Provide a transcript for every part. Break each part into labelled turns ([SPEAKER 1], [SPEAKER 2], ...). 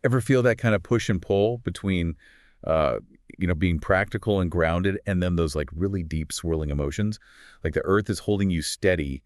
[SPEAKER 1] Ever feel that kind of push and pull between, uh, being practical and grounded and then those like really deep swirling emotions? Like the earth is holding you steady,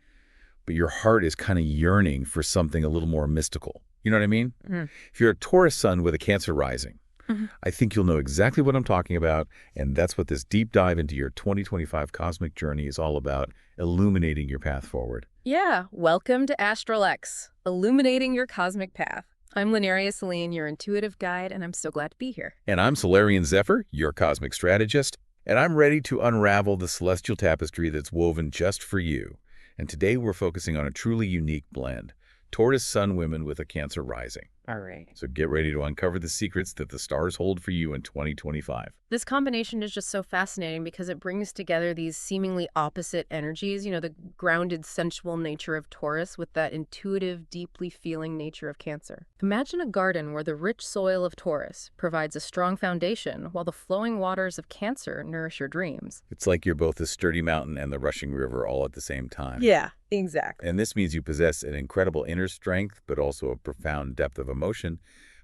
[SPEAKER 1] but your heart is kind of yearning for something a little more mystical. You know what I mean?
[SPEAKER 2] Mm.
[SPEAKER 1] If you're a Taurus sun with a Cancer rising,
[SPEAKER 2] Mhm.
[SPEAKER 1] I think you'll know exactly what I'm talking about, and that's what this deep dive into your 2025 cosmic journey is all about, illuminating your path forward.
[SPEAKER 2] Yeah, welcome to ASTRALX, illuminating your cosmic path. I'm Linearia Celine, your intuitive guide, and I'm so glad to be here.
[SPEAKER 1] And I'm Solarian Zephyr, your cosmic strategist, and I'm ready to unravel the celestial tapestry that's woven just for you. And today we're focusing on a truly unique blend, Taurus sun women with a Cancer rising.
[SPEAKER 2] All right.
[SPEAKER 1] So get ready to uncover the secrets that the stars hold for you in 2025.
[SPEAKER 2] This combination is just so fascinating because it brings together these seemingly opposite energies, the grounded, sensual nature of Taurus with that intuitive, deeply feeling nature of Cancer. Imagine a garden where the rich soil of Taurus provides a strong foundation while the flowing waters of Cancer nourish your dreams.
[SPEAKER 1] It's like you're both the sturdy mountain and the rushing river all at the same time.
[SPEAKER 2] Yeah, exactly.
[SPEAKER 1] And this means you possess an incredible inner strength, but also a profound depth of emotion.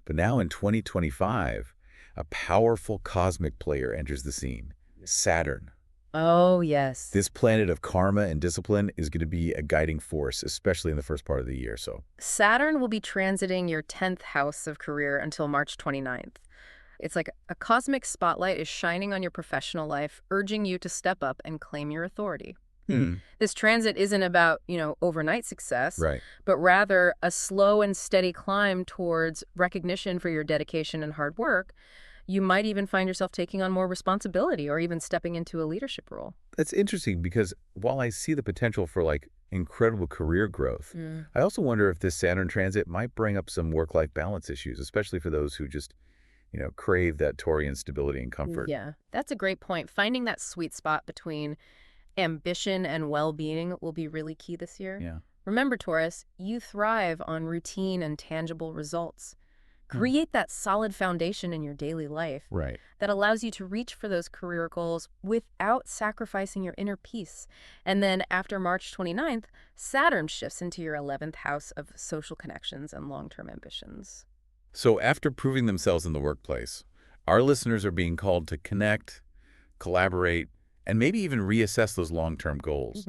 [SPEAKER 1] But now in 2025, a powerful cosmic player enters the scene, Saturn.
[SPEAKER 2] Oh, yes.
[SPEAKER 1] This planet of karma and discipline is going to be a guiding force, especially in the first part of the year. So
[SPEAKER 2] Saturn will be transiting your 10th house of career until March 29th. It's like a cosmic spotlight is shining on your professional life, urging you to step up and claim your authority. This transit isn't about, overnight success,
[SPEAKER 1] right.
[SPEAKER 2] but rather a slow and steady climb towards recognition for your dedication and hard work. You might even find yourself taking on more responsibility or even stepping into a leadership role.
[SPEAKER 1] That's interesting because while I see the potential for like incredible career growth, I also wonder if this Saturn transit might bring up some work-life balance issues, especially for those who just, crave that Taurian stability and comfort.
[SPEAKER 2] Yeah, that's a great point. Finding that sweet spot between ambition and well-being will be really key this year.
[SPEAKER 1] Yeah.
[SPEAKER 2] Remember, Taurus, you thrive on routine and tangible results. Create that solid foundation in your daily life
[SPEAKER 1] Right.
[SPEAKER 2] that allows you to reach for those career goals without sacrificing your inner peace. And then after March 29th, Saturn shifts into your 11th house of social connections and long-term ambitions.
[SPEAKER 1] So after proving themselves in the workplace, our listeners are being called to connect, collaborate, and maybe even reassess those long-term goals.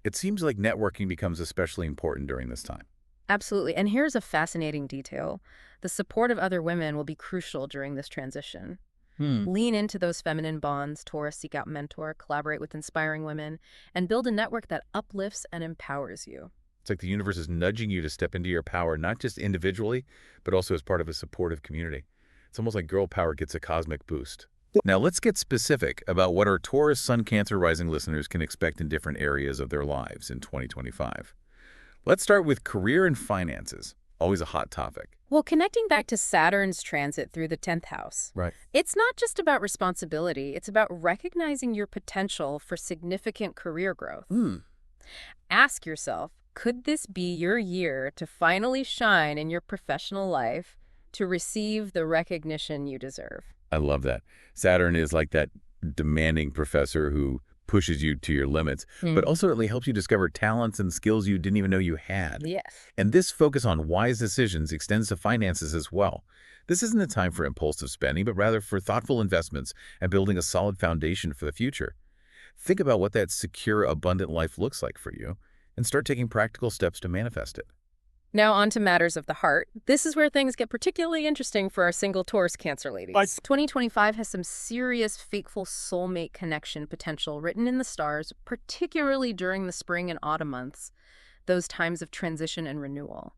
[SPEAKER 1] It seems like networking becomes especially important during this time.
[SPEAKER 2] Absolutely. And here's a fascinating detail. The support of other women will be crucial during this transition. Lean into those feminine bonds, Taurus, seek out mentor, collaborate with inspiring women, and build a network that uplifts and empowers you.
[SPEAKER 1] It's like the universe is nudging you to step into your power, not just individually, but also as part of a supportive community. It's almost like girl power gets a cosmic boost. Now let's get specific about what our Taurus Sun Cancer rising listeners can expect in different areas of their lives in 2025. Let's start with career and finances, always a hot topic.
[SPEAKER 2] Well, connecting back to Saturn's transit through the 10th house,
[SPEAKER 1] Right.
[SPEAKER 2] it's not just about responsibility, it's about recognizing your potential for significant career growth. Ask yourself, could this be your year to finally shine in your professional life, to receive the recognition you deserve?
[SPEAKER 1] I love that. Saturn is like that demanding professor who pushes you to your limits, but ultimately helps you discover talents and skills you didn't even know you had.
[SPEAKER 2] Yes.
[SPEAKER 1] And this focus on wise decisions extends to finances as well. This isn't a time for impulsive spending, but rather for thoughtful investments and building a solid foundation for the future. Think about what that secure, abundant life looks like for you and start taking practical steps to manifest it.
[SPEAKER 2] Now on to matters of the heart. This is where things get particularly interesting for our single Taurus Cancer ladies. 2025 has some serious fateful soulmate connection potential written in the stars, particularly during the spring and autumn months, those times of transition and renewal.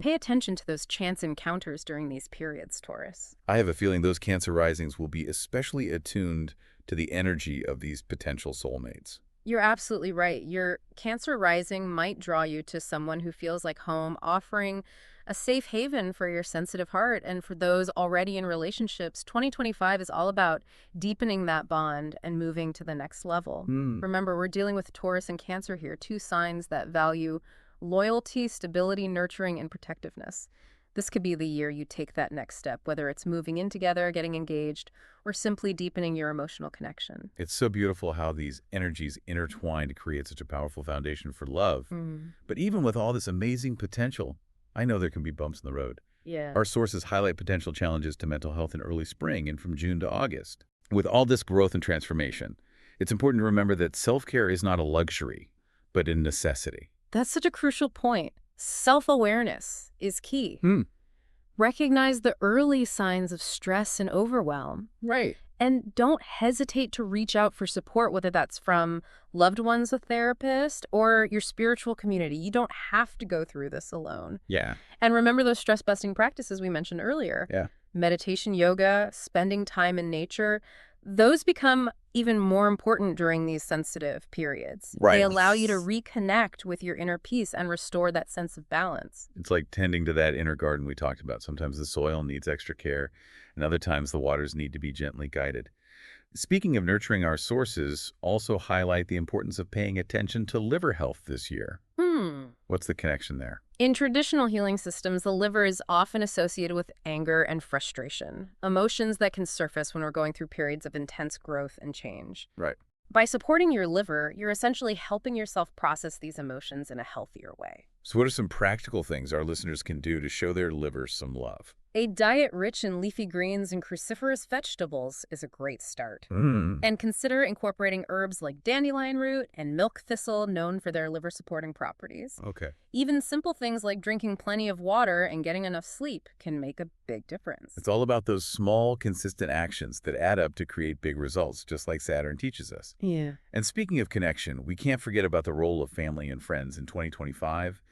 [SPEAKER 2] Pay attention to those chance encounters during these periods, Taurus.
[SPEAKER 1] I have a feeling those Cancer risings will be especially attuned to the energy of these potential soulmates.
[SPEAKER 2] You're absolutely right. Your Cancer rising might draw you to someone who feels like home, offering a safe haven for your sensitive heart. And for those already in relationships, 2025 is all about deepening that bond and moving to the next level. Remember, we're dealing with Taurus and Cancer here, two signs that value loyalty, stability, nurturing, and protectiveness. This could be the year you take that next step, whether it's moving in together, getting engaged, or simply deepening your emotional connection.
[SPEAKER 1] It's so beautiful how these energies intertwine to create such a powerful foundation for love. But even with all this amazing potential, I know there can be bumps in the road.
[SPEAKER 2] Yeah.
[SPEAKER 1] Our sources highlight potential challenges to mental health in early spring and from June to August. With all this growth and transformation, it's important to remember that self-care is not a luxury, but a necessity.
[SPEAKER 2] That's such a crucial point. Self-awareness is key.
[SPEAKER 1] Hmm.
[SPEAKER 2] Recognize the early signs of stress and overwhelm.
[SPEAKER 1] Right.
[SPEAKER 2] And don't hesitate to reach out for support, whether that's from loved ones, a therapist, or your spiritual community. You don't have to go through this alone.
[SPEAKER 1] Yeah.
[SPEAKER 2] And remember those stress-busting practices we mentioned earlier.
[SPEAKER 1] Yeah.
[SPEAKER 2] Meditation, yoga, spending time in nature, those become even more important during these sensitive periods.
[SPEAKER 1] Right.
[SPEAKER 2] They allow you to reconnect with your inner peace and restore that sense of balance.
[SPEAKER 1] It's like tending to that inner garden we talked about. Sometimes the soil needs extra care, and other times the waters need to be gently guided. Speaking of nurturing, our sources also highlight the importance of paying attention to liver health this year. What's the connection there?
[SPEAKER 2] In traditional healing systems, the liver is often associated with anger and frustration, emotions that can surface when we're going through periods of intense growth and change.
[SPEAKER 1] Right.
[SPEAKER 2] By supporting your liver, you're essentially helping yourself process these emotions in a healthier way.
[SPEAKER 1] So what are some practical things our listeners can do to show their livers some love?
[SPEAKER 2] A diet rich in leafy greens and cruciferous vegetables is a great start. And consider incorporating herbs like dandelion root and milk thistle, known for their liver-supporting properties.
[SPEAKER 1] Okay.
[SPEAKER 2] Even simple things like drinking plenty of water and getting enough sleep can make a big difference.
[SPEAKER 1] It's all about those small, consistent actions that add up to create big results, just like Saturn teaches us.
[SPEAKER 2] Yeah.
[SPEAKER 1] And speaking of connection, we can't forget about the role of family and friends in 2025.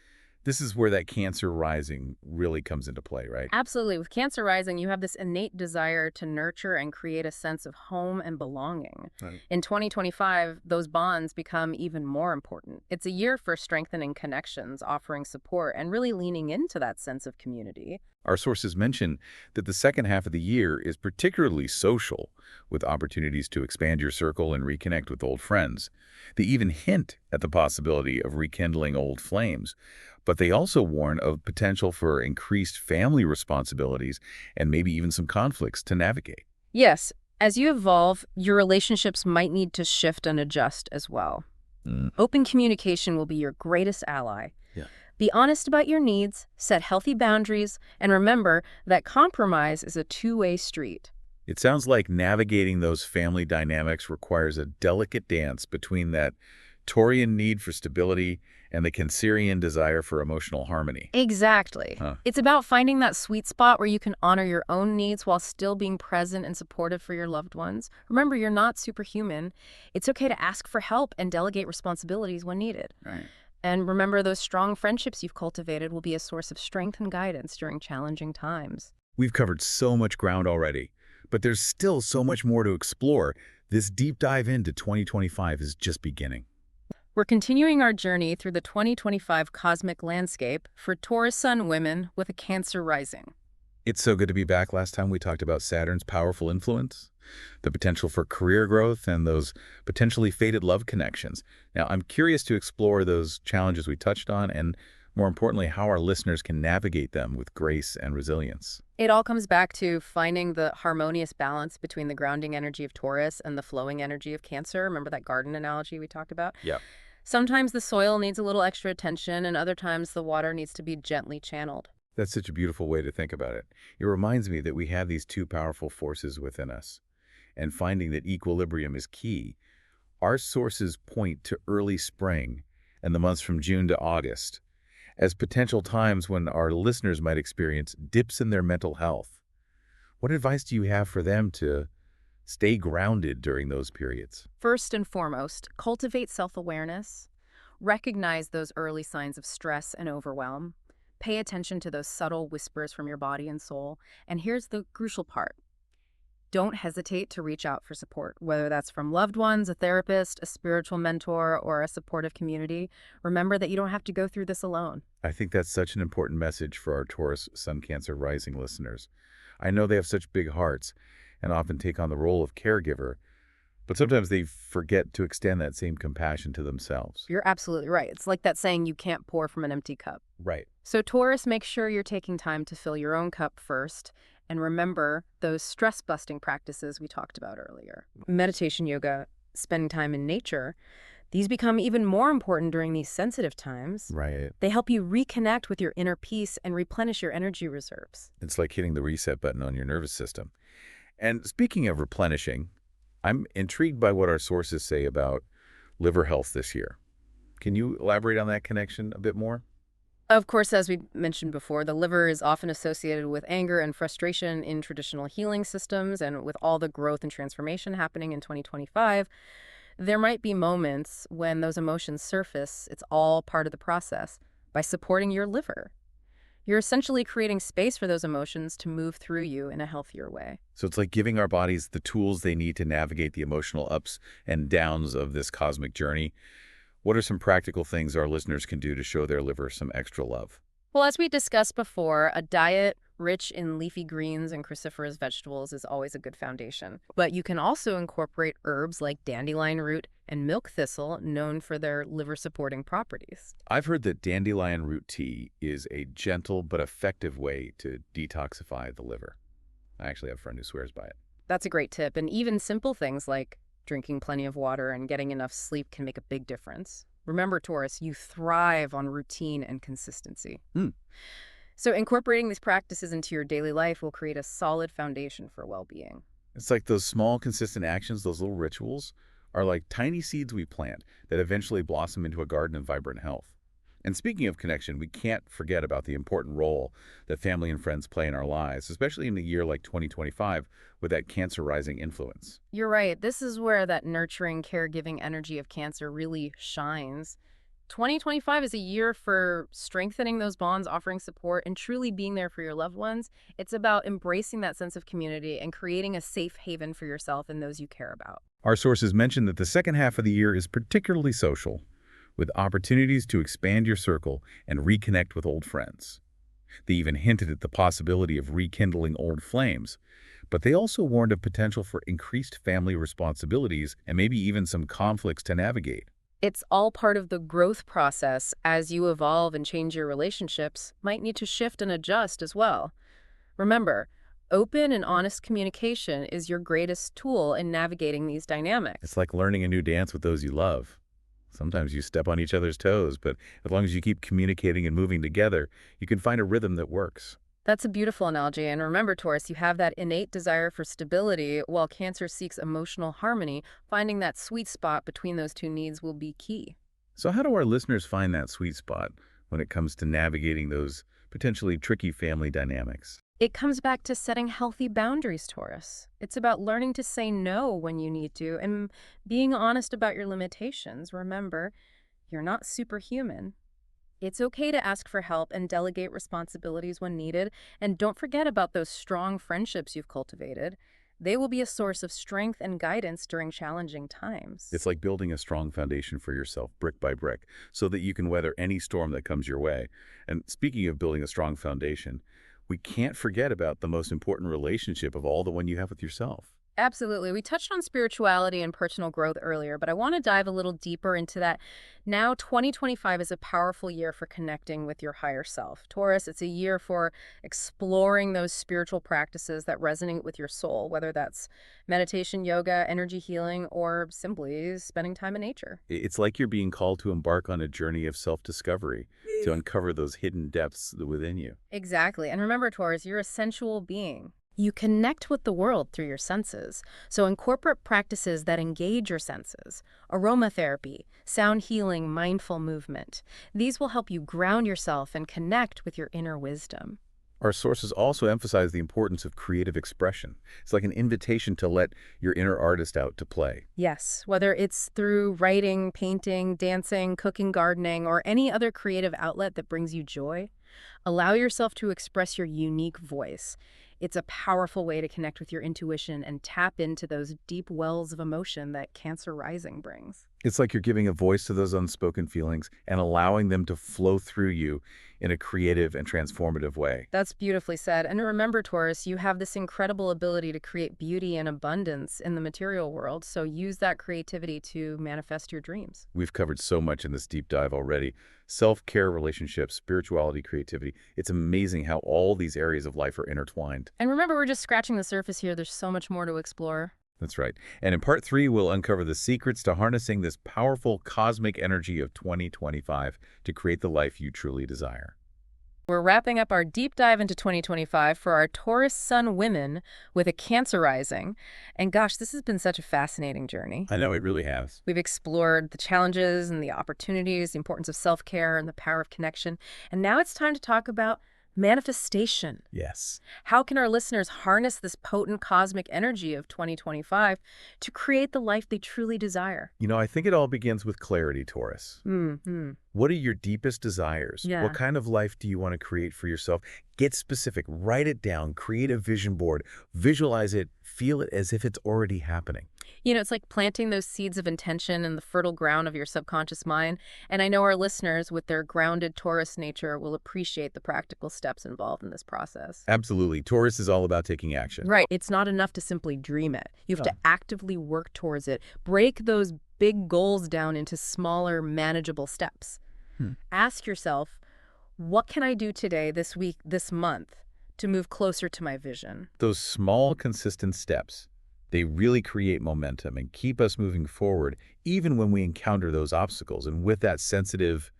[SPEAKER 1] This is where that Cancer rising really comes into play, right?
[SPEAKER 2] Absolutely. With Cancer rising, you have this innate desire to nurture and create a sense of home and belonging.
[SPEAKER 1] Right.
[SPEAKER 2] In 2025, those bonds become even more important. It's a year for strengthening connections, offering support, and really leaning into that sense of community.
[SPEAKER 1] Our sources mention that the second half of the year is particularly social, with opportunities to expand your circle and reconnect with old friends. They even hint at the possibility of rekindling old flames, but they also warn of potential for increased family responsibilities and maybe even some conflicts to navigate.
[SPEAKER 2] Yes, as you evolve, your relationships might need to shift and adjust as well. Open communication will be your greatest ally.
[SPEAKER 1] Yeah.
[SPEAKER 2] Be honest about your needs, set healthy boundaries, and remember that compromise is a two-way street.
[SPEAKER 1] It sounds like navigating those family dynamics requires a delicate dance between that Taurian need for stability and the Cancerian desire for emotional harmony.
[SPEAKER 2] Exactly. It's about finding that sweet spot where you can honor your own needs while still being present and supportive for your loved ones. Remember, you're not superhuman. It's okay to ask for help and delegate responsibilities when needed.
[SPEAKER 1] Right.
[SPEAKER 2] And remember, those strong friendships you've cultivated will be a source of strength and guidance during challenging times.
[SPEAKER 1] We've covered so much ground already, but there's still so much more to explore. This deep dive into 2025 is just beginning.
[SPEAKER 2] We're continuing our journey through the 2025 cosmic landscape for Taurus Sun women with a Cancer rising.
[SPEAKER 1] It's so good to be back. Last time we talked about Saturn's powerful influence, the potential for career growth, and those potentially fated love connections. Now, I'm curious to explore those challenges we touched on and, more importantly, how our listeners can navigate them with grace and resilience.
[SPEAKER 2] It all comes back to finding the harmonious balance between the grounding energy of Taurus and the flowing energy of Cancer. Remember that garden analogy we talked about?
[SPEAKER 1] Yeah.
[SPEAKER 2] Sometimes the soil needs a little extra attention, and other times the water needs to be gently channeled.
[SPEAKER 1] That's such a beautiful way to think about it. It reminds me that we have these two powerful forces within us, and finding that equilibrium is key. Our sources point to early spring and the months from June to August as potential times when our listeners might experience dips in their mental health. What advice do you have for them to stay grounded during those periods?
[SPEAKER 2] First and foremost, cultivate self-awareness. Recognize those early signs of stress and overwhelm. Pay attention to those subtle whispers from your body and soul. And here's the crucial part. Don't hesitate to reach out for support, whether that's from loved ones, a therapist, a spiritual mentor, or a supportive community. Remember that you don't have to go through this alone.
[SPEAKER 1] I think that's such an important message for our Taurus Sun Cancer rising listeners. I know they have such big hearts and often take on the role of caregiver, but sometimes they forget to extend that same compassion to themselves.
[SPEAKER 2] You're absolutely right. It's like that saying, you can't pour from an empty cup.
[SPEAKER 1] Right.
[SPEAKER 2] So Taurus, make sure you're taking time to fill your own cup first. And remember those stress-busting practices we talked about earlier. Meditation, yoga, spending time in nature. These become even more important during these sensitive times.
[SPEAKER 1] Right.
[SPEAKER 2] They help you reconnect with your inner peace and replenish your energy reserves.
[SPEAKER 1] It's like hitting the reset button on your nervous system. And speaking of replenishing, I'm intrigued by what our sources say about liver health this year. Can you elaborate on that connection a bit more?
[SPEAKER 2] Of course, as we mentioned before, the liver is often associated with anger and frustration in traditional healing systems, and with all the growth and transformation happening in 2025, there might be moments when those emotions surface. It's all part of the process. By supporting your liver, you're essentially creating space for those emotions to move through you in a healthier way.
[SPEAKER 1] So it's like giving our bodies the tools they need to navigate the emotional ups and downs of this cosmic journey. What are some practical things our listeners can do to show their liver some extra love?
[SPEAKER 2] Well, as we discussed before, a diet rich in leafy greens and cruciferous vegetables is always a good foundation. But you can also incorporate herbs like dandelion root and milk thistle, known for their liver-supporting properties.
[SPEAKER 1] I've heard that dandelion root tea is a gentle but effective way to detoxify the liver. I actually have a friend who swears by it.
[SPEAKER 2] That's a great tip, and even simple things like drinking plenty of water and getting enough sleep can make a big difference. Remember, Taurus, you thrive on routine and consistency.
[SPEAKER 1] Hmm.
[SPEAKER 2] So incorporating these practices into your daily life will create a solid foundation for well-being.
[SPEAKER 1] It's like those small, consistent actions, those little rituals, are like tiny seeds we plant that eventually blossom into a garden of vibrant health. And speaking of connection, we can't forget about the important role that family and friends play in our lives, especially in a year like 2025 with that Cancer rising influence.
[SPEAKER 2] You're right. This is where that nurturing, caregiving energy of Cancer really shines. 2025 is a year for strengthening those bonds, offering support, and truly being there for your loved ones. It's about embracing that sense of community and creating a safe haven for yourself and those you care about.
[SPEAKER 1] Our sources mention that the second half of the year is particularly social, with opportunities to expand your circle and reconnect with old friends. They even hinted at the possibility of rekindling old flames, but they also warned of potential for increased family responsibilities and maybe even some conflicts to navigate.
[SPEAKER 2] It's all part of the growth process. As you evolve and change your relationships, might need to shift and adjust as well. Remember, open and honest communication is your greatest tool in navigating these
[SPEAKER 1] It's
[SPEAKER 2] dynamics.
[SPEAKER 1] like learning a new dance with those you love. Sometimes you step on each other's toes, but as long as you keep communicating and moving together, you can find a rhythm that works.
[SPEAKER 2] That's a beautiful analogy. And remember, Taurus, you have that innate desire for stability, while Cancer seeks emotional harmony. Finding that sweet spot between those two needs will be key.
[SPEAKER 1] So how do our listeners find that sweet spot when it comes to navigating those potentially tricky family dynamics?
[SPEAKER 2] It comes back to setting healthy boundaries, Taurus. It's about learning to say no when you need to and being honest about your limitations. Remember, you're not superhuman. It's okay to ask for help and delegate responsibilities when needed. And don't forget about those strong friendships you've cultivated. They will be a source of strength and guidance during challenging times.
[SPEAKER 1] It's like building a strong foundation for yourself brick by brick so that you can weather any storm that comes your way. And speaking of building a strong foundation, we can't forget about the most important relationship of all, the one you have with yourself.
[SPEAKER 2] Absolutely. We touched on spirituality and personal growth earlier, but I want to dive a little deeper into that. Now, 2025 is a powerful year for connecting with your higher self. Taurus, it's a year for exploring those spiritual practices that resonate with your soul, whether that's meditation, yoga, energy healing, or simply spending time in nature.
[SPEAKER 1] It's like you're being called to embark on a journey of self-discovery to uncover those hidden depths within you.
[SPEAKER 2] Exactly. And remember, Taurus, you're a sensual being. You connect with the world through your senses. So incorporate practices that engage your senses. Aromatherapy, sound healing, mindful movement. These will help you ground yourself and connect with your inner wisdom.
[SPEAKER 1] Our sources also emphasize the importance of creative expression. It's like an invitation to let your inner artist out to play.
[SPEAKER 2] Yes, whether it's through writing, painting, dancing, cooking, gardening, or any other creative outlet that brings you joy, allow yourself to express your unique voice. It's a powerful way to connect with your intuition and tap into those deep wells of emotion that Cancer rising brings.
[SPEAKER 1] It's like you're giving a voice to those unspoken feelings and allowing them to flow through you in a creative and transformative way.
[SPEAKER 2] That's beautifully said. And remember, Taurus, you have this incredible ability to create beauty and abundance in the material world, so use that creativity to manifest your dreams.
[SPEAKER 1] We've covered so much in this deep dive already. Self-care, relationships, spirituality, creativity. It's amazing how all these areas of life are intertwined.
[SPEAKER 2] And remember, we're just scratching the surface here. There's so much more to explore.
[SPEAKER 1] That's right. And in part 3, we'll uncover the secrets to harnessing this powerful cosmic energy of 2025 to create the life you truly desire.
[SPEAKER 2] We're wrapping up our deep dive into 2025 for our Taurus Sun women with a Cancer rising. And gosh, this has been such a fascinating journey.
[SPEAKER 1] I know it really has.
[SPEAKER 2] We've explored the challenges and the opportunities, the importance of self-care and the power of connection. And now it's time to talk about manifestation.
[SPEAKER 1] Yes.
[SPEAKER 2] How can our listeners harness this potent cosmic energy of 2025 to create the life they truly desire?
[SPEAKER 1] I think it all begins with clarity, Taurus.
[SPEAKER 2] Mm-hmm.
[SPEAKER 1] What are your deepest desires?
[SPEAKER 2] Yeah.
[SPEAKER 1] What kind of life do you want to create for yourself? Get specific, write it down, create a vision board, visualize it, feel it as if it's already happening.
[SPEAKER 2] It's like planting those seeds of intention in the fertile ground of your subconscious mind. And I know our listeners, with their grounded Taurus nature, will appreciate the practical steps involved in this process.
[SPEAKER 1] Absolutely. Taurus is all about taking action.
[SPEAKER 2] Right. It's not enough to simply dream it. You have
[SPEAKER 1] No.
[SPEAKER 2] to actively work towards it. Break those big goals down into smaller, manageable steps. Ask yourself, what can I do today, this week, this month, to move closer to my vision?
[SPEAKER 1] Those small, consistent steps, they really create momentum and keep us moving forward, even when we encounter those obstacles. And with that sensitive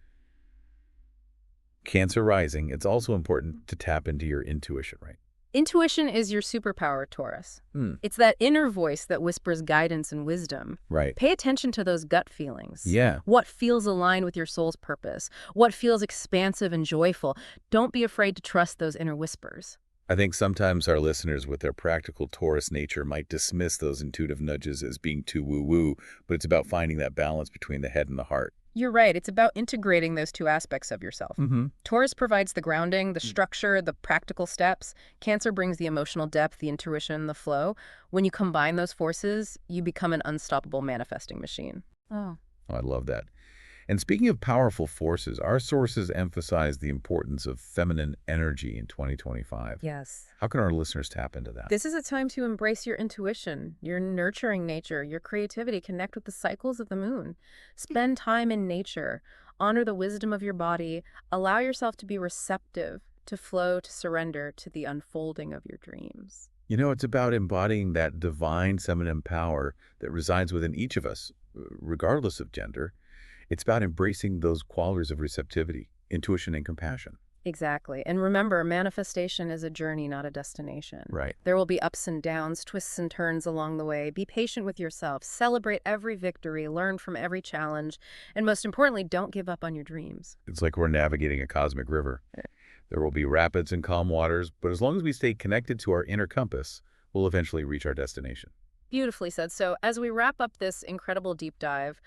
[SPEAKER 1] Cancer rising, it's also important to tap into your intuition, right?
[SPEAKER 2] Intuition is your superpower, Taurus. It's that inner voice that whispers guidance and wisdom.
[SPEAKER 1] Right.
[SPEAKER 2] Pay attention to those gut feelings.
[SPEAKER 1] Yeah.
[SPEAKER 2] What feels aligned with your soul's purpose? What feels expansive and joyful? Don't be afraid to trust those inner whispers.
[SPEAKER 1] I think sometimes our listeners with their practical Taurus nature might dismiss those intuitive nudges as being too woo-woo, but it's about finding that balance between the head and the heart.
[SPEAKER 2] You're right. It's about integrating those two aspects of yourself.
[SPEAKER 1] Mm-hmm.
[SPEAKER 2] Taurus provides the grounding, the structure, the practical steps. Cancer brings the emotional depth, the intuition, the flow. When you combine those forces, you become an unstoppable manifesting machine. Oh.
[SPEAKER 1] Oh, I love that. And speaking of powerful forces, our sources emphasize the importance of feminine energy in 2025.
[SPEAKER 2] Yes.
[SPEAKER 1] How can our listeners tap into that?
[SPEAKER 2] This is a time to embrace your intuition, your nurturing nature, your creativity, connect with the cycles of the moon. Spend time in nature, honor the wisdom of your body, allow yourself to be receptive, to flow, to surrender to the unfolding of your dreams.
[SPEAKER 1] It's about embodying that divine feminine power that resides within each of us, regardless of gender. It's about embracing those qualities of receptivity, intuition, and compassion.
[SPEAKER 2] Exactly. And remember, manifestation is a journey, not a destination.
[SPEAKER 1] Right.
[SPEAKER 2] There will be ups and downs, twists and turns along the way. Be patient with yourself. Celebrate every victory. Learn from every challenge. And most importantly, don't give up on your dreams.
[SPEAKER 1] It's like we're navigating a cosmic river. There will be rapids and calm waters, but as long as we stay connected to our inner compass, we'll eventually reach our destination.
[SPEAKER 2] Beautifully said. So as we wrap up this incredible deep dive,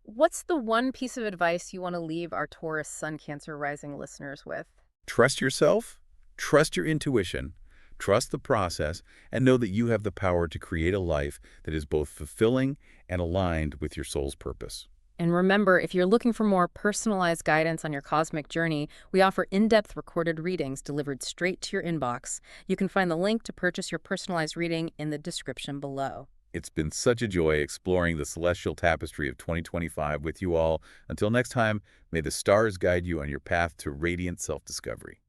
[SPEAKER 2] what's the one piece of advice you want to leave our Taurus Sun Cancer rising listeners with?
[SPEAKER 1] Trust yourself, trust your intuition, trust the process, and know that you have the power to create a life that is both fulfilling and aligned with your soul's purpose.
[SPEAKER 2] And remember, if you're looking for more personalized guidance on your cosmic journey, we offer in-depth recorded readings delivered straight to your inbox. You can find the link to purchase your personalized reading in the description below.
[SPEAKER 1] It's been such a joy exploring the celestial tapestry of 2025 with you all. Until next time, may the stars guide you on your path to radiant self-discovery.